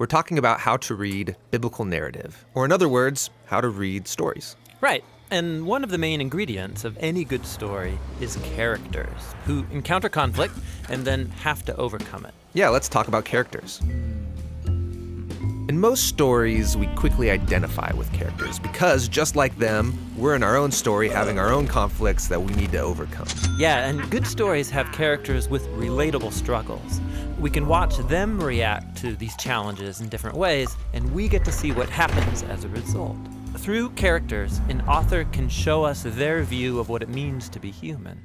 we're talking about how to read biblical narrative, or in other words, how to read stories. Right. And one of the main ingredients of any good story is characters who encounter conflict and then have to overcome it. Yeah, let's talk about characters. In most stories, we quickly identify with characters because, just like them, we're in our own story having our own conflicts that we need to overcome. Yeah, and good stories have characters with relatable struggles. We can watch them react to these challenges in different ways, and we get to see what happens as a result. Through characters, an author can show us their view of what it means to be human.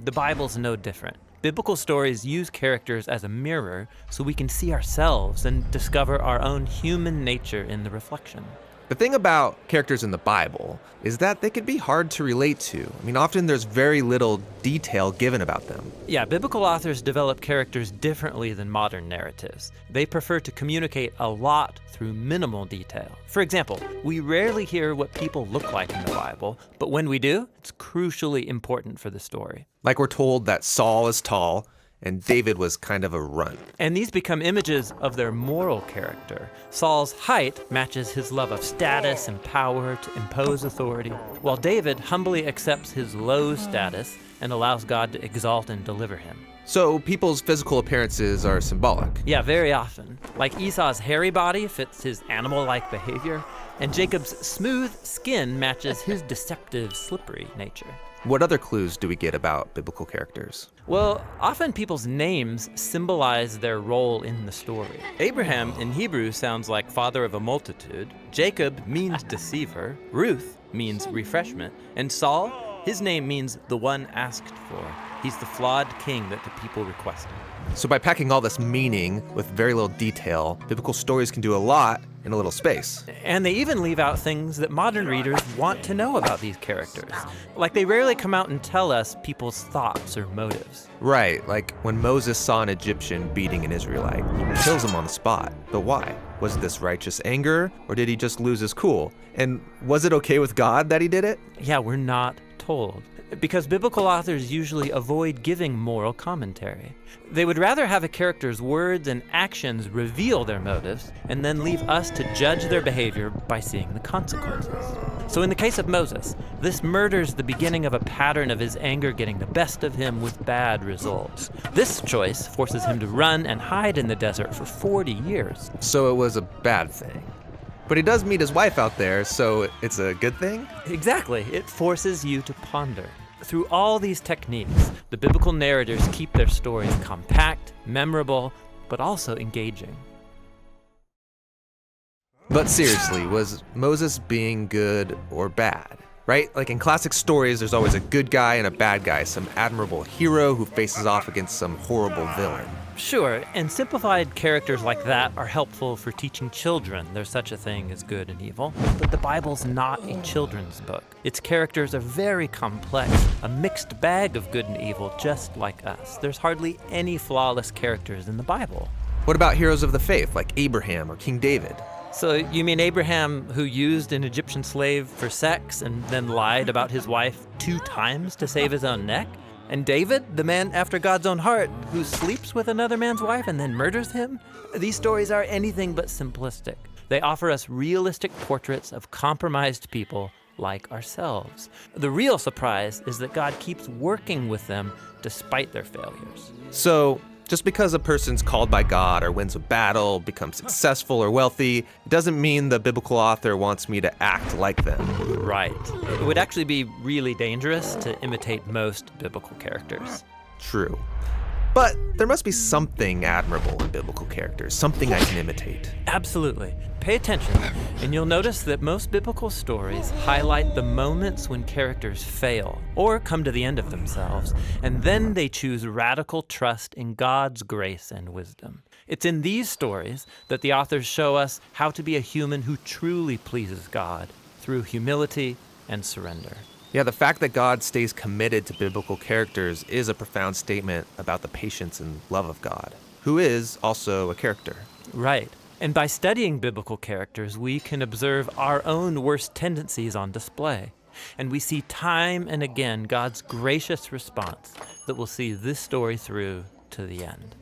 The Bible's no different. Biblical stories use characters as a mirror so we can see ourselves and discover our own human nature in the reflection. The thing about characters in the Bible is that they can be hard to relate to. I mean, often there's very little detail given about them. Yeah, biblical authors develop characters differently than modern narratives. They prefer to communicate a lot through minimal detail. For example, we rarely hear what people look like in the Bible, but when we do, it's crucially important for the story. Like we're told that Saul is tall and David was kind of a runt. And these become images of their moral character. Saul's height matches his love of status and power to impose authority, while David humbly accepts his low status and allows God to exalt and deliver him. So people's physical appearances are symbolic. Yeah, very often. Like Esau's hairy body fits his animal-like behavior, and Jacob's smooth skin matches his deceptive, slippery nature. What other clues do we get about biblical characters? Well, often people's names symbolize their role in the story. Abraham in Hebrew sounds like father of a multitude. Jacob means deceiver. Ruth means refreshment. And Saul, his name means the one asked for. He's the flawed king that the people requested. So by packing all this meaning with very little detail, biblical stories can do a lot in a little space. And they even leave out things that modern readers want to know about these characters. Like they rarely come out and tell us people's thoughts or motives. Right, like when Moses saw an Egyptian beating an Israelite, he kills him on the spot. But why? Was this righteous anger, or did he just lose his cool? And was it okay with God that he did it? Yeah, we're not told. Because biblical authors usually avoid giving moral commentary. They would rather have a character's words and actions reveal their motives and then leave us to judge their behavior by seeing the consequences. So in the case of Moses, this murders the beginning of a pattern of his anger getting the best of him with bad results. This choice forces him to run and hide in the desert for 40 years. So it was a bad thing. But he does meet his wife out there, so it's a good thing? Exactly. It forces you to ponder. Through all these techniques, the biblical narrators keep their stories compact, memorable, but also engaging. But seriously, was Moses being good or bad? Right? Like in classic stories, there's always a good guy and a bad guy, some admirable hero who faces off against some horrible villain. Sure, and simplified characters like that are helpful for teaching children there's such a thing as good and evil. But the Bible's not a children's book. Its characters are very complex, a mixed bag of good and evil, just like us. There's hardly any flawless characters in the Bible. What about heroes of the faith, like Abraham or King David? So you mean Abraham, who used an Egyptian slave for sex and then lied about his wife 2 times to save his own neck? And David, the man after God's own heart, who sleeps with another man's wife and then murders him? These stories are anything but simplistic. They offer us realistic portraits of compromised people like ourselves. The real surprise is that God keeps working with them despite their failures. So, just because a person's called by God or wins a battle, becomes successful or wealthy, it doesn't mean the biblical author wants me to act like them. Right. It would actually be really dangerous to imitate most biblical characters. True. But there must be something admirable in biblical characters, something I can imitate. Absolutely. Pay attention, and you'll notice that most biblical stories highlight the moments when characters fail or come to the end of themselves, and then they choose radical trust in God's grace and wisdom. It's in these stories that the authors show us how to be a human who truly pleases God through humility and surrender. Yeah, the fact that God stays committed to biblical characters is a profound statement about the patience and love of God, who is also a character. Right. And by studying biblical characters, we can observe our own worst tendencies on display. And we see time and again God's gracious response that will see this story through to the end.